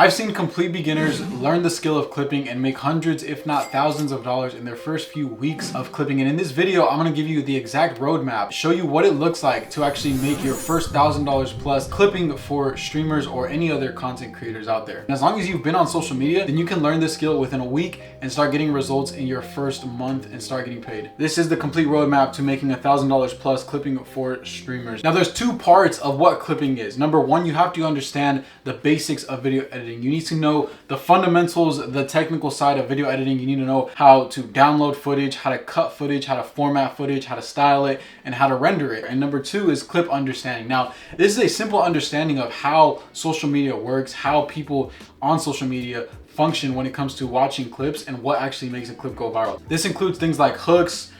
I've seen complete beginners learn the skill of clipping and make hundreds, if not thousands of dollars in their first few weeks of clipping. And in this video, I'm gonna give you the exact roadmap, show you what it looks like to actually make your first $1,000 plus clipping for streamers or any other content creators out there. And as long as you've been on social media, then you can learn this skill within a week and start getting results in your first month and start getting paid. This is the complete roadmap to making $1,000 plus clipping for streamers. Now there's two parts of what clipping is. Number one, you have to understand the basics of video editing. You need to know the fundamentals, the technical side of video editing. You need to know how to download footage, how to cut footage, how to format footage, how to style it, and how to render it. And number two is clip understanding. Now, this is a simple understanding of how social media works, how people on social media function when it comes to watching clips and what actually makes a clip go viral. This includes things like hooks,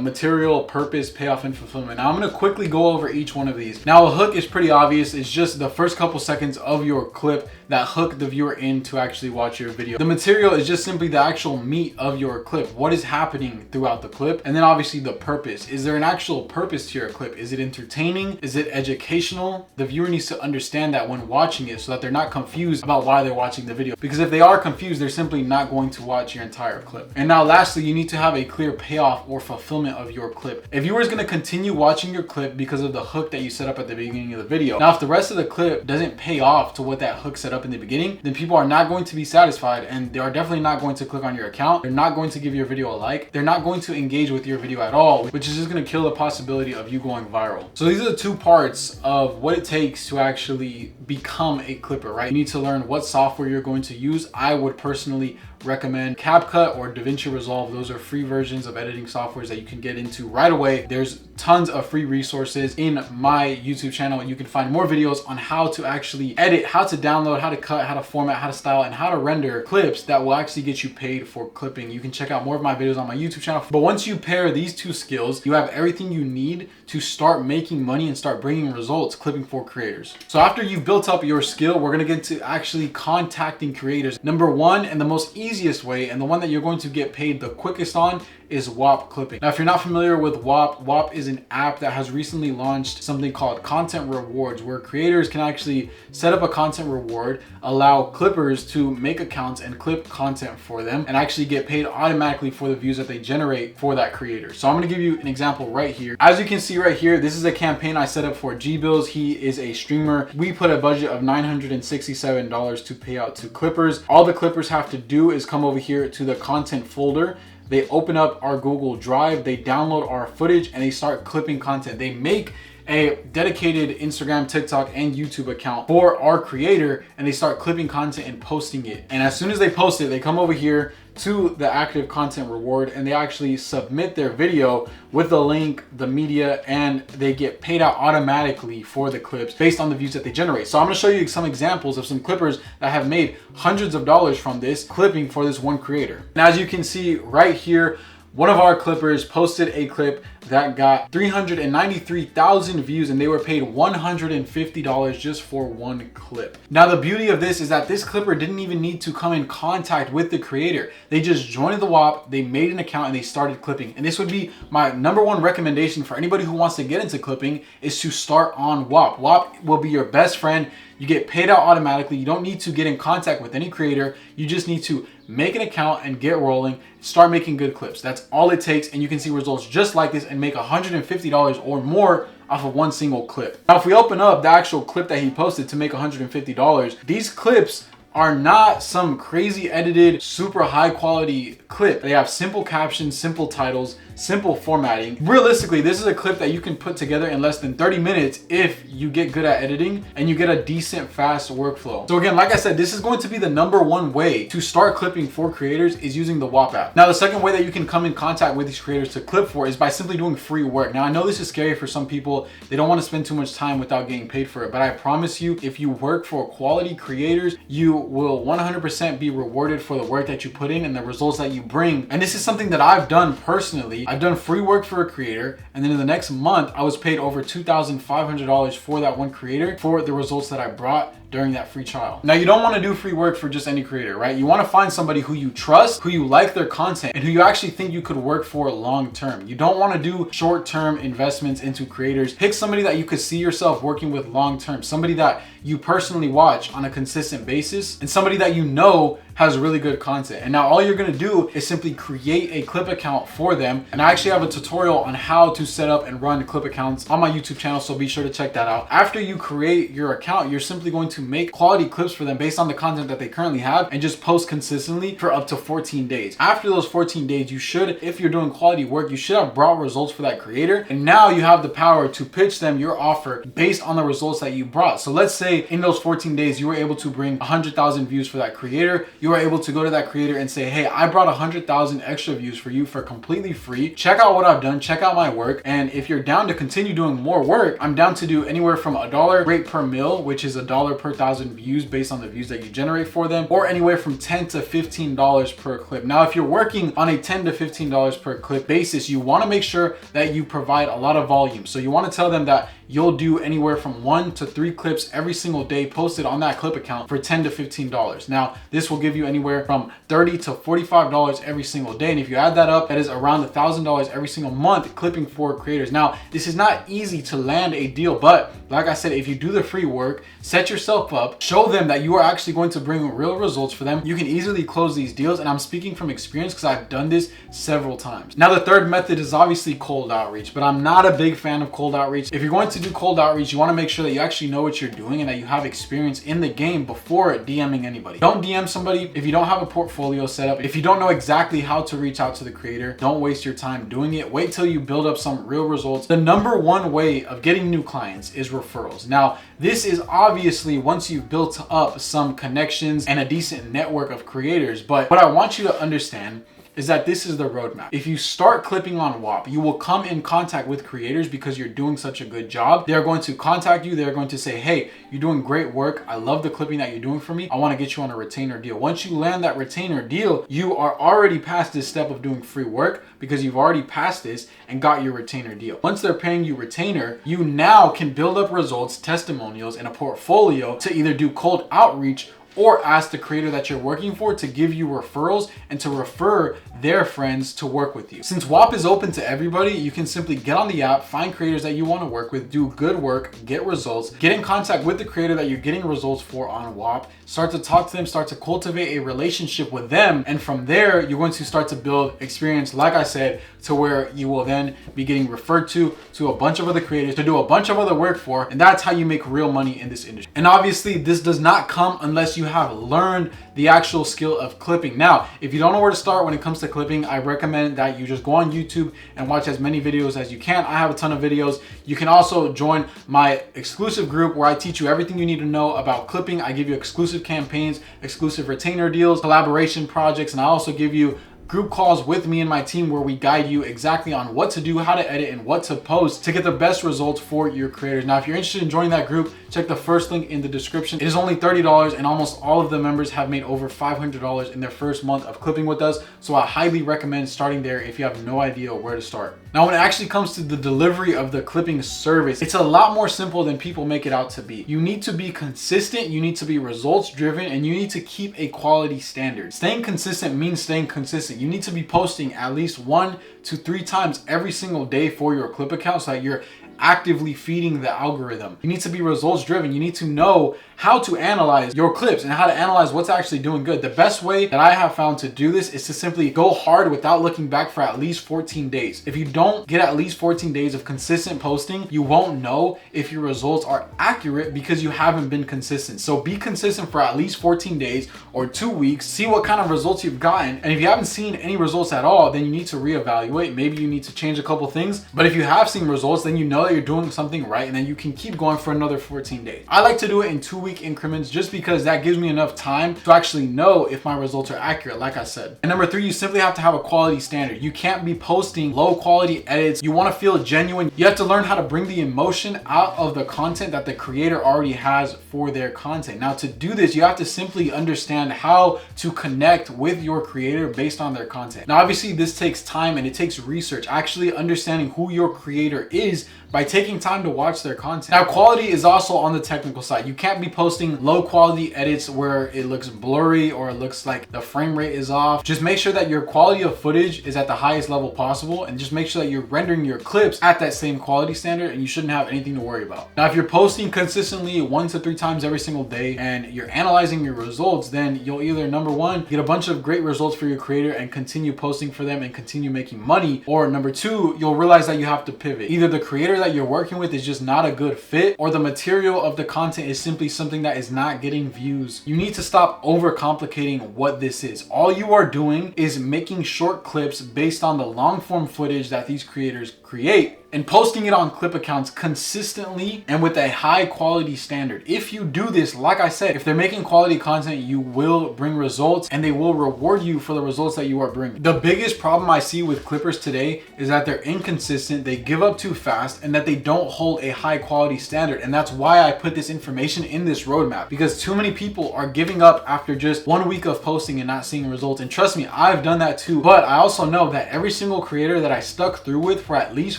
material, purpose, payoff, and fulfillment. Now I'm gonna quickly go over each one of these. Now a hook is pretty obvious. It's just the first couple seconds of your clip that hook the viewer in to actually watch your video. The material is just simply the actual meat of your clip. What is happening throughout the clip? And then obviously the purpose. Is there an actual purpose to your clip? Is it entertaining? Is it educational? The viewer needs to understand that when watching it so that they're not confused about why they're watching the video. Because if they are confused, they're simply not going to watch your entire clip. And now lastly, you need to have a clear payoff or fulfillment of your clip. A viewer is going to continue watching your clip because of the hook that you set up at the beginning of the video. Now, if the rest of the clip doesn't pay off to what that hook set up in the beginning, then people are not going to be satisfied and they are definitely not going to click on your account. They're not going to give your video a like. They're not going to engage with your video at all, which is just going to kill the possibility of you going viral. So these are the two parts of what it takes to actually become a clipper, right? You need to learn what software you're going to use. I would personally recommend CapCut or DaVinci Resolve. Those are free versions of editing softwares that you can get into right away. There's tons of free resources in my YouTube channel, and you can find more videos on how to actually edit, how to download, how to cut, how to format, how to style, and how to render clips that will actually get you paid for clipping. You can check out more of my videos on my YouTube channel. But once you pair these two skills, you have everything you need to start making money and start bringing results clipping for creators. So after you've built up your skill, we're gonna get to actually contacting creators. Number one, and the most easiest way, and the one that you're going to get paid the quickest on, is Whop clipping. Now, if you're not familiar with Whop, Whop is an app that has recently launched something called content rewards, where creators can actually set up a content reward, allow clippers to make accounts and clip content for them, and actually get paid automatically for the views that they generate for that creator. So I'm gonna give you an example right here. As you can see right here, this is a campaign I set up for G-Bills. He is a streamer. We put a budget of $967 to pay out to clippers. All the clippers have to do is come over here to the content folder. They open up our Google Drive, they download our footage, and they start clipping content. They make a dedicated Instagram, TikTok, and YouTube account for our creator, and they start clipping content and posting it. And as soon as they post it, they come over here to the active content reward and they actually submit their video with the link, the media, and they get paid out automatically for the clips based on the views that they generate. So I'm gonna show you some examples of some clippers that have made hundreds of dollars from this clipping for this one creator. And as you can see right here, one of our clippers posted a clip that got 393,000 views and they were paid $150 just for one clip. Now, the beauty of this is that this clipper didn't even need to come in contact with the creator. They just joined the Whop, they made an account, and they started clipping. And this would be my number one recommendation for anybody who wants to get into clipping, is to start on Whop. Whop will be your best friend. You get paid out automatically. You don't need to get in contact with any creator. You just need to make an account and get rolling, start making good clips. That's all it takes, and you can see results just like this and make $150 or more off of one single clip. Now, if we open up the actual clip that he posted to make $150, these clips are not some crazy edited, super high quality clip. They have simple captions, simple titles, simple formatting. Realistically, this is a clip that you can put together in less than 30 minutes if you get good at editing and you get a decent, fast workflow. So again, like I said, this is going to be the number one way to start clipping for creators, is using the Whop app. Now, the second way that you can come in contact with these creators to clip for is by simply doing free work. Now, I know this is scary for some people. They don't want to spend too much time without getting paid for it, but I promise you, if you work for quality creators, you will 100% be rewarded for the work that you put in and the results that you bring. And this is something that I've done personally. I've done free work for a creator, and then in the next month, I was paid over $2,500 for that one creator for the results that I brought during that free trial. Now, you don't want to do free work for just any creator, right? You want to find somebody who you trust, who you like their content, and who you actually think you could work for long term. You don't want to do short-term investments into creators. Pick somebody that you could see yourself working with long term, somebody that you personally watch on a consistent basis, and somebody that you know has really good content. And now all you're gonna do is simply create a clip account for them. And I actually have a tutorial on how to set up and run clip accounts on my YouTube channel, so be sure to check that out. After you create your account, you're simply going to make quality clips for them based on the content that they currently have and just post consistently for up to 14 days. After those 14 days, you should, if you're doing quality work, you should have brought results for that creator. And now you have the power to pitch them your offer based on the results that you brought. So let's say in those 14 days, you were able to bring 100,000 views for that creator. You were able to go to that creator and say, hey, I brought 100,000 extra views for you for completely free. Check out what I've done, check out my work. And if you're down to continue doing more work, I'm down to do anywhere from $1 rate per mil, which is $1 per 1,000 views based on the views that you generate for them, or anywhere from $10 to $15 per clip. Now, if you're working on a $10 to $15 per clip basis, you want to make sure that you provide a lot of volume. So you want to tell them that you'll do anywhere from 1 to 3 clips every single day posted on that clip account for $10 to $15. Now, this will give you anywhere from $30 to $45 every single day. And if you add that up, that is around $1,000 every single month clipping for creators. Now, this is not easy to land a deal, but like I said, if you do the free work, set yourself up, show them that you are actually going to bring real results for them, you can easily close these deals. And I'm speaking from experience because I've done this several times. Now, the third method is obviously cold outreach, but I'm not a big fan of cold outreach. If you're going to do cold outreach, you want to make sure that you actually know what you're doing and that you have experience in the game before DMing anybody. Don't DM somebody if you don't have a portfolio set up. If you don't know exactly how to reach out to the creator, don't waste your time doing it. Wait till you build up some real results. The number one way of getting new clients is referrals. Now, this is obviously once you've built up some connections and a decent network of creators, but what I want you to understand is that this is the roadmap. If you start clipping on Whop, you will come in contact with creators because you're doing such a good job. They're going to contact you. They're going to say, hey, you're doing great work. I love the clipping that you're doing for me. I want to get you on a retainer deal. Once you land that retainer deal, you are already past this step of doing free work because you've already passed this and got your retainer deal. Once they're paying you retainer, you now can build up results, testimonials, and a portfolio to either do cold outreach or ask the creator that you're working for to give you referrals and to refer their friends to work with you. Since Whop is open to everybody, you can simply get on the app, find creators that you want to work with, do good work, get results, get in contact with the creator that you're getting results for on Whop, start to talk to them, start to cultivate a relationship with them. And from there, you're going to start to build experience, like I said, to where you will then be getting referred to a bunch of other creators to do a bunch of other work for. And that's how you make real money in this industry. And obviously, this does not come unless you have learned the actual skill of clipping. Now, if you don't know where to start when it comes to clipping, I recommend that you just go on YouTube and watch as many videos as you can. I have a ton of videos. You can also join my exclusive group where I teach you everything you need to know about clipping. I give you exclusive campaigns, exclusive retainer deals, collaboration projects, and I also give you group calls with me and my team where we guide you exactly on what to do, how to edit, and what to post to get the best results for your creators. Now, if you're interested in joining that group, check the first link in the description. It is only $30 and almost all of the members have made over $500 in their first month of clipping with us. So I highly recommend starting there if you have no idea where to start. Now, when it actually comes to the delivery of the clipping service, it's a lot more simple than people make it out to be. You need to be consistent, you need to be results driven, and you need to keep a quality standard. Staying consistent means staying consistent. You need to be posting at least 1 to 3 times every single day for your clip account so that you're actively feeding the algorithm. You need to be results driven. You need to know how to analyze your clips and how to analyze what's actually doing good. The best way that I have found to do this is to simply go hard without looking back for at least 14 days. If you don't get at least 14 days of consistent posting, you won't know if your results are accurate because you haven't been consistent. So be consistent for at least 14 days or 2 weeks, see what kind of results you've gotten. And if you haven't seen any results at all, then you need to reevaluate. Maybe you need to change a couple things. But if you have seen results, then you know that you're doing something right, and then you can keep going for another 14 days. I like to do it in 2-week increments just because that gives me enough time to actually know if my results are accurate, like I said. And number 3, you simply have to have a quality standard. You can't be posting low quality edits. You want to feel genuine. You have to learn how to bring the emotion out of the content that the creator already has for their content. Now, to do this, you have to simply understand how to connect with your creator based on their content. Now, obviously this takes time and it takes research, actually understanding who your creator is by taking time to watch their content. Now, quality is also on the technical side. You can't be posting low quality edits where it looks blurry or it looks like the frame rate is off. Just make sure that your quality of footage is at the highest level possible, and just make sure that you're rendering your clips at that same quality standard, and you shouldn't have anything to worry about. Now, if you're posting consistently 1 to 3 times every single day and you're analyzing your results, then you'll either, number 1, get a bunch of great results for your creator and continue posting for them and continue making money, or number 2, you'll realize that you have to pivot. Either the creator that you're working with is just not a good fit, or the material of the content is simply something that is not getting views. You need to stop overcomplicating what this is. All you are doing is making short clips based on the long form footage that these creators create and posting it on clip accounts consistently and with a high quality standard. If you do this, like I said, if they're making quality content, you will bring results and they will reward you for the results that you are bringing. The biggest problem I see with clippers today is that they're inconsistent, they give up too fast, and that they don't hold a high quality standard. And that's why I put this information in this roadmap, because too many people are giving up after just 1 week of posting and not seeing results. And trust me, I've done that too. But I also know that every single creator that I stuck through with for at least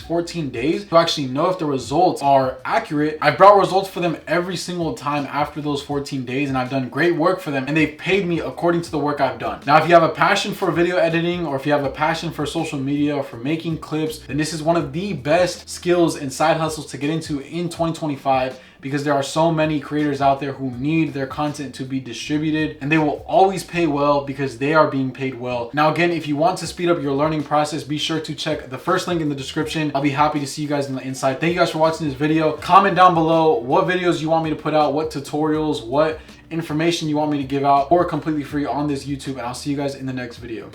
14 days to actually know if the results are accurate, I brought results for them every single time after those 14 days, and I've done great work for them, and they've paid me according to the work I've done. Now, if you have a passion for video editing, or if you have a passion for social media or for making clips, then this is one of the best skills and side hustles to get into in 2025, because there are so many creators out there who need their content to be distributed, and they will always pay well because they are being paid well. Now, again, if you want to speed up your learning process, be sure to check the first link in the description. I'll be happy to see you guys on the inside. Thank you guys for watching this video. Comment down below what videos you want me to put out, what tutorials, what information you want me to give out, or completely free on this YouTube, and I'll see you guys in the next video.